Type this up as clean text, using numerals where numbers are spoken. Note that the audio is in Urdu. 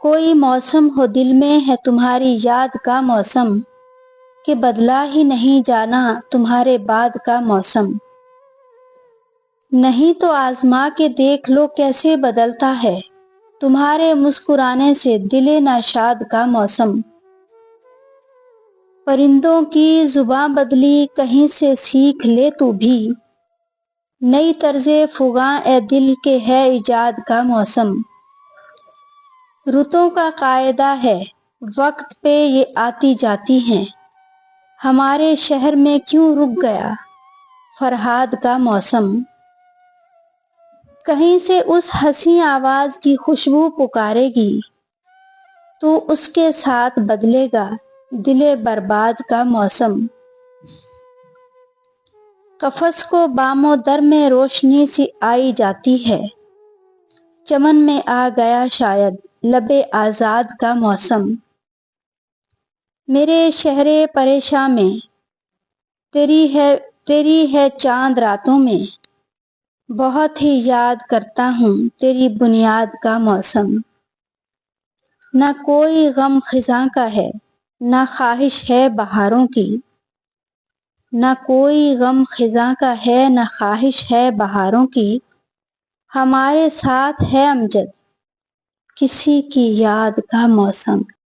کوئی موسم ہو دل میں ہے تمہاری یاد کا موسم، کہ بدلا ہی نہیں جانا تمہارے بعد کا موسم۔ نہیں تو آزما کے دیکھ لو کیسے بدلتا ہے تمہارے مسکرانے سے دل ناشاد کا موسم۔ پرندوں کی زباں بدلی کہیں سے سیکھ لے تو بھی، نئی طرز فغاں اے دل کے ہے ایجاد کا موسم۔ رتوں کا قاعدہ ہے وقت پہ یہ آتی جاتی ہیں، ہمارے شہر میں کیوں رک گیا فرہاد کا موسم۔ کہیں سے اس حسین آواز کی خوشبو پکارے گی، تو اس کے ساتھ بدلے گا دل برباد کا موسم۔ قفس کو بام و در میں روشنی سی آئی جاتی ہے، چمن میں آ گیا شاید لب آزاد کا موسم۔ میرے شہر پریشاں میں تیری ہے چاند راتوں میں، بہت ہی یاد کرتا ہوں تیری بنیاد کا موسم۔ نہ کوئی غم خزاں کا ہے نہ خواہش ہے بہاروں کی، نہ کوئی غم خزاں کا ہے نہ خواہش ہے بہاروں کی، ہمارے ساتھ ہے امجد کسی کی یاد کا موسم۔